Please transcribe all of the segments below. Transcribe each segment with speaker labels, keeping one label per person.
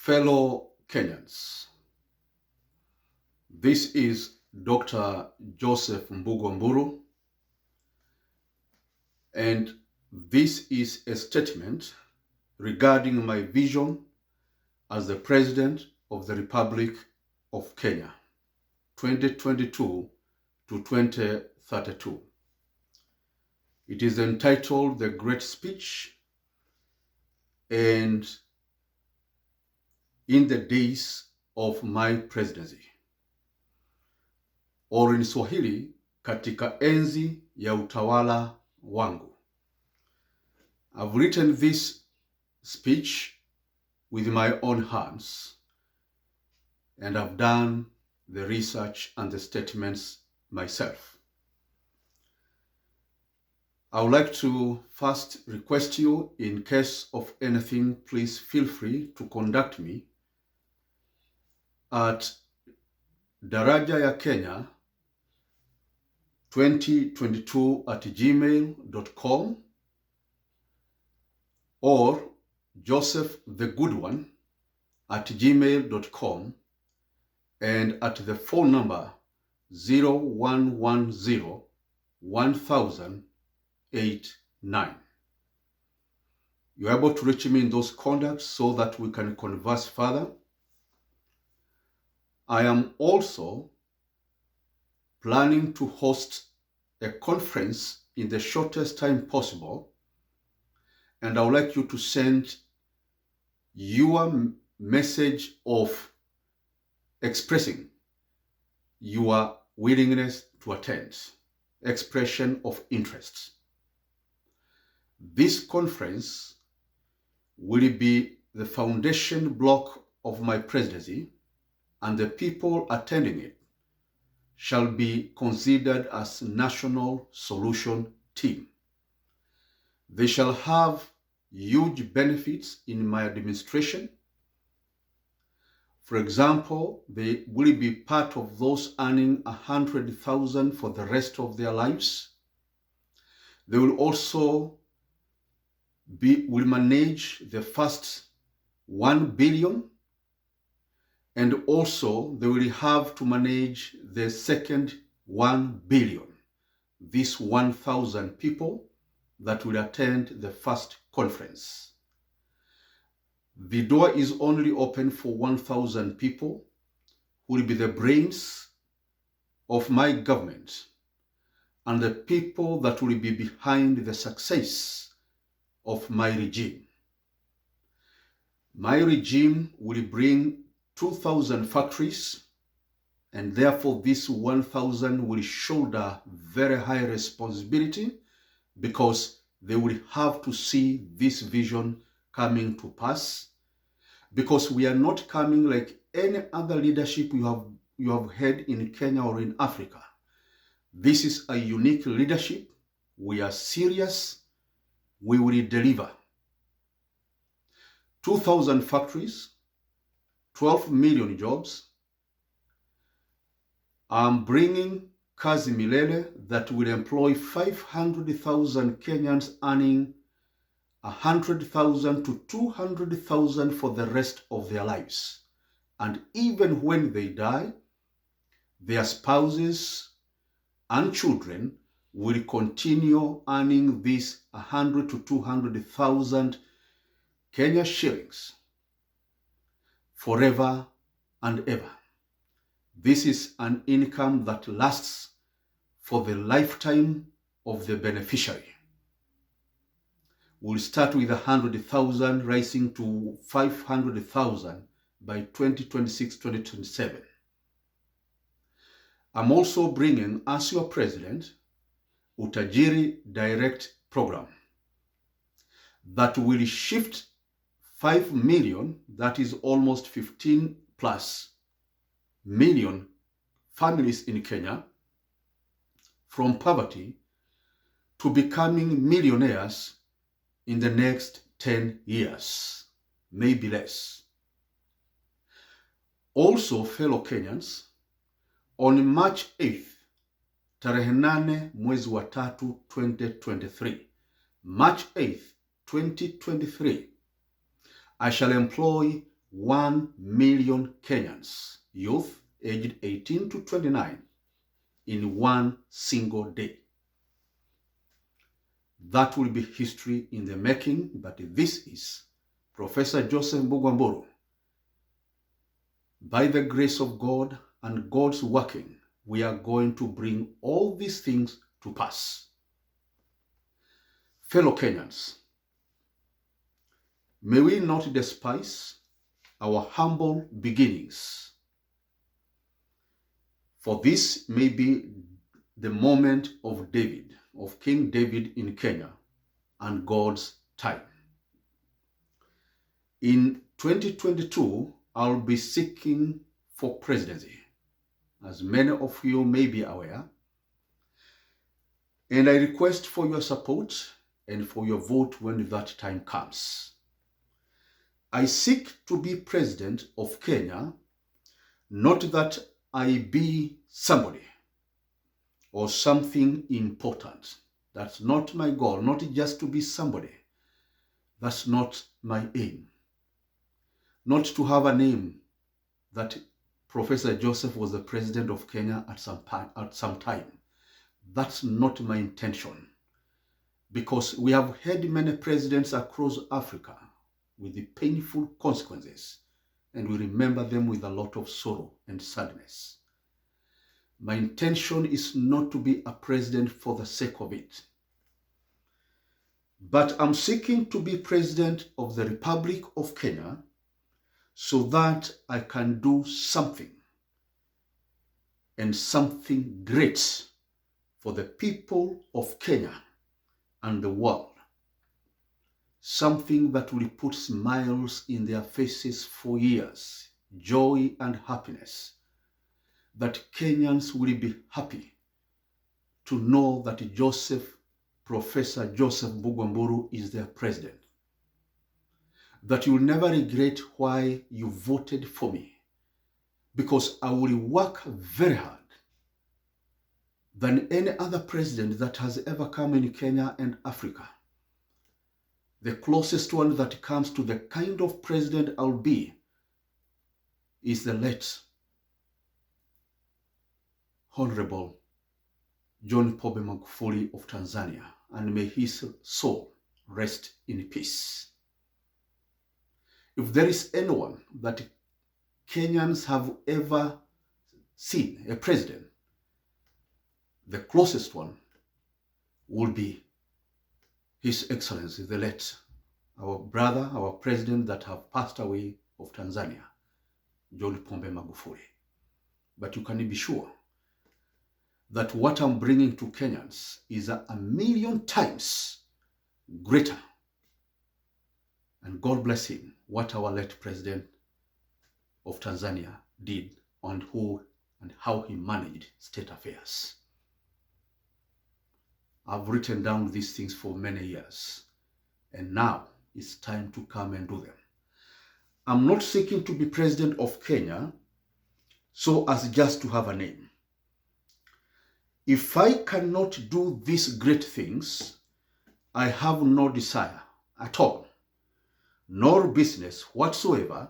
Speaker 1: Fellow Kenyans, this is Dr. Joseph Mburu, and this is a statement regarding my vision as the President of the Republic of Kenya, 2022 to 2032. It is entitled The Great Speech, and in the days of my presidency, or in Swahili, katika enzi ya utawala wangu. I've written this speech with my own hands, and I've done the research and the statements myself. I would like to first request you, in case of anything, please feel free to contact me at Daraja ya Kenya 2022@gmail.com or josephthegoodone@gmail.com, and at the phone number 0110-1000-889. You're able to reach me in those contacts so that we can converse further. I am also planning to host a conference in the shortest time possible, and I would like you to send your message of expressing your willingness to attend, expression of interest. This conference will be the foundation block of my presidency, and the people attending it shall be considered as national solution team. They shall have huge benefits in my administration. For example, they will be part of those earning 100,000 for the rest of their lives. They will also will manage the first 1 billion, and also they will have to manage the second 1 billion. These 1,000 people that will attend the first conference. The door is only open for 1,000 people who will be the brains of my government and the people that will be behind the success of my regime. My regime will bring 2,000 factories, and therefore this 1,000 will shoulder very high responsibility, because they will have to see this vision coming to pass, because we are not coming like any other leadership you have had in Kenya or in Africa. This is a unique leadership. We are serious. We will deliver. 2,000 factories, 12 million jobs. I'm bringing Kazi Milele that will employ 500,000 Kenyans, earning 100,000 to 200,000 for the rest of their lives. And even when they die, their spouses and children will continue earning these 100 to 200,000 Kenya shillings forever and ever. This is an income that lasts for the lifetime of the beneficiary. We'll start with 100,000, rising to 500,000 by 2026-2027. I'm also bringing, as your president, Utajiri Direct Program that will shift 5 million, that is almost 15 plus million families in Kenya, from poverty to becoming millionaires in the next 10 years, maybe less. Also, fellow Kenyans, on March 8th, tarehe 8 mwezi wa 3 2023, March 8th, 2023, I shall employ 1 million Kenyans, youth aged 18 to 29, in one single day. That will be history in the making, but this is Professor Joseph Mburu. By the grace of God and God's working, we are going to bring all these things to pass. Fellow Kenyans, may we not despise our humble beginnings, for this may be the moment of David, of King David in Kenya, and God's time. In 2022, I'll be seeking for presidency, as many of you may be aware, and I request for your support and for your vote when that time comes. I seek to be president of Kenya, not that I be somebody or something important. That's not my goal, not just to be somebody. That's not my aim. Not to have a name that Professor Joseph was the president of Kenya at some time. That's not my intention. Because we have had many presidents across Africa with the painful consequences, and we remember them with a lot of sorrow and sadness. My intention is not to be a president for the sake of it, but I'm seeking to be president of the Republic of Kenya so that I can do something, and something great for the people of Kenya and the world. Something that will put smiles in their faces for years, joy and happiness, that Kenyans will be happy to know that Professor Joseph Mburu is their president. That you will never regret why you voted for me, because I will work very hard than any other president that has ever come in Kenya and Africa. The closest one that comes to the kind of president I'll be is the late Honorable John Pombe Magufuli of Tanzania, and may his soul rest in peace. If there is anyone that Kenyans have ever seen, a president, the closest one will be His Excellency, the late, our brother, our president that have passed away of Tanzania, John Pombe Magufuli. But you can be sure that what I'm bringing to Kenyans is a million times greater. And God bless him, what our late president of Tanzania did and who and how he managed state affairs. I've written down these things for many years, and now it's time to come and do them. I'm not seeking to be president of Kenya so as just to have a name. If I cannot do these great things, I have no desire at all, nor business whatsoever,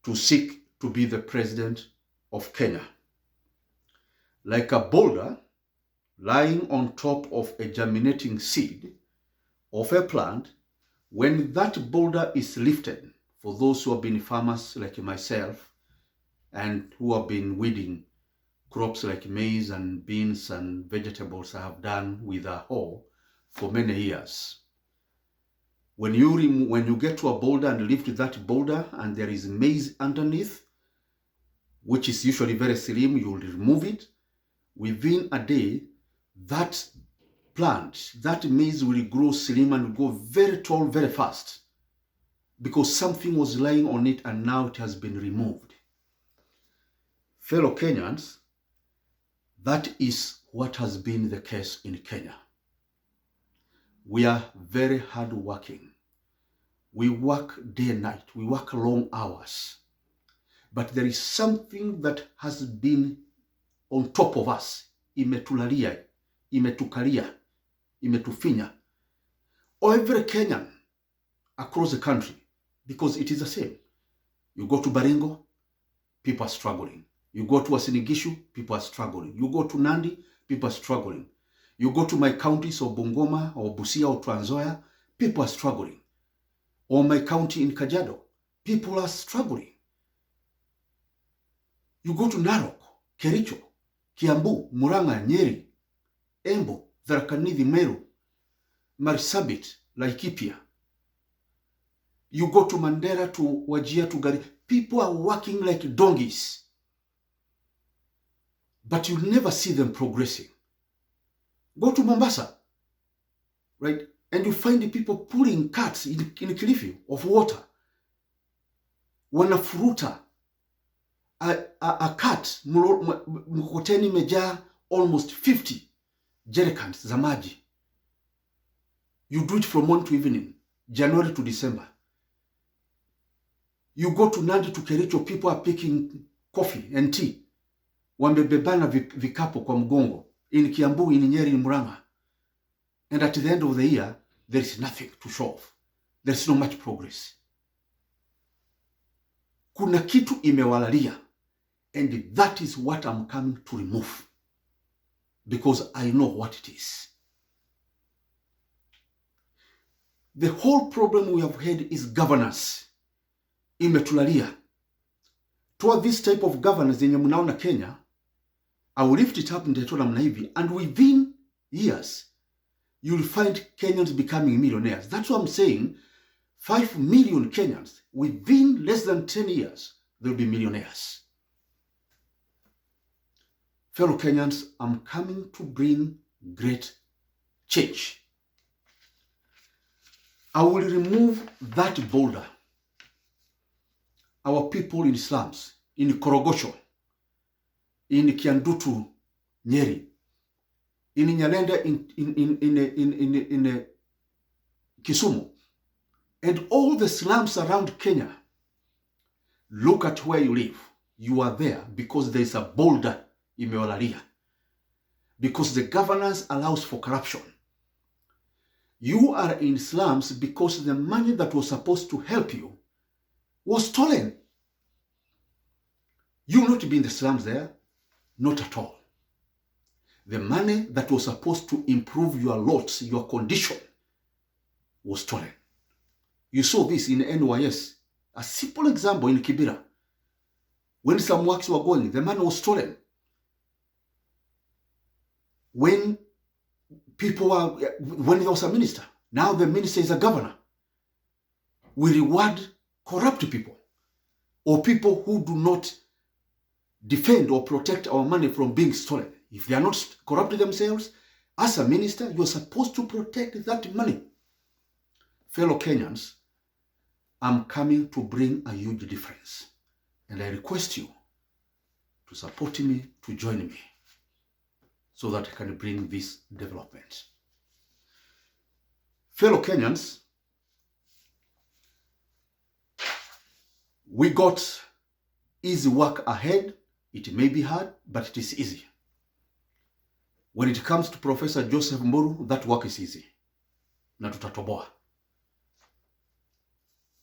Speaker 1: to seek to be the president of Kenya. Like a boulder lying on top of a germinating seed of a plant, when that boulder is lifted, for those who have been farmers like myself and who have been weeding crops like maize and beans and vegetables, I have done with a hoe for many years. When you get to a boulder and lift that boulder and there is maize underneath, which is usually very slim, you will remove it. Within a day, that plant, that maize will grow slim and go very tall very fast, because something was lying on it and now it has been removed. Fellow Kenyans, that is what has been the case in Kenya. We are very hard working. We work day and night. We work long hours. But there is something that has been on top of us. Imetulalia, imetukalia, imetufinya. Every Kenyan across the country, because it is the same. You go to Baringo, people are struggling. You go to Wasinigishu, people are struggling. You go to Nandi, people are struggling. You go to my counties of Bungoma or Busia or Trans Nzoia, people are struggling. Or my county in Kajiado, people are struggling. You go to Narok, Kericho, Kiambu, Murang'a, Nyeri, Embu, Tharaka Nithi, Meru, Marsabit, Laikipia. You go to Mandera, to Wajir, to Gari. People are working like donkeys. But you never see them progressing. Go to Mombasa, right? And you find the people pulling carts in Kilifi of water. Wanafuruta a cart, mkokoteni imejaa almost 50 jerrycans za maji. You do it from morning to evening, January to December. You go to Nandi, to Kericho, people are picking coffee and tea. Wamebebana vikapo kwa mgongo. In Kiambu, in Nyeri, in Murang'a. And at the end of the year, there is nothing to show off. There is no much progress. Kuna kitu imewalalia. And that is what I'm coming to remove. Because I know what it is. The whole problem we have had is governance. Imetulalia. Toward this type of governance yenye mnaona Kenya, I will lift it up in the namna hivi, and within years, you'll find Kenyans becoming millionaires. That's what I'm saying. 5 million Kenyans, within less than 10 years, they'll be millionaires. Fellow Kenyans, I'm coming to bring great change. I will remove that boulder. Our people in slums, in Korogosho, in Kiandutu, Nyeri, in Nyalenda, in Kisumu, and all the slums around Kenya. Look at where you live. You are there because there is a boulder imewalalia. Because the governance allows for corruption. You are in slums because the money that was supposed to help you was stolen. You will not be in the slums there. Not at all. The money that was supposed to improve your lots, your condition, was stolen. You saw this in NYS. A simple example in Kibera. When some works were going, the money was stolen. When there was a minister, now the minister is a governor. We reward corrupt people or people who do not defend or protect our money from being stolen. If they are not corrupt themselves, as a minister, you are supposed to protect that money. Fellow Kenyans, I'm coming to bring a huge difference. And I request you to support me, to join me, so that I can bring this development. Fellow Kenyans, we got easy work ahead. It may be hard, but it is easy. When it comes to Professor Joseph Mburu, that work is easy. Na tutatoboa.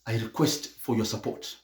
Speaker 1: I request for your support.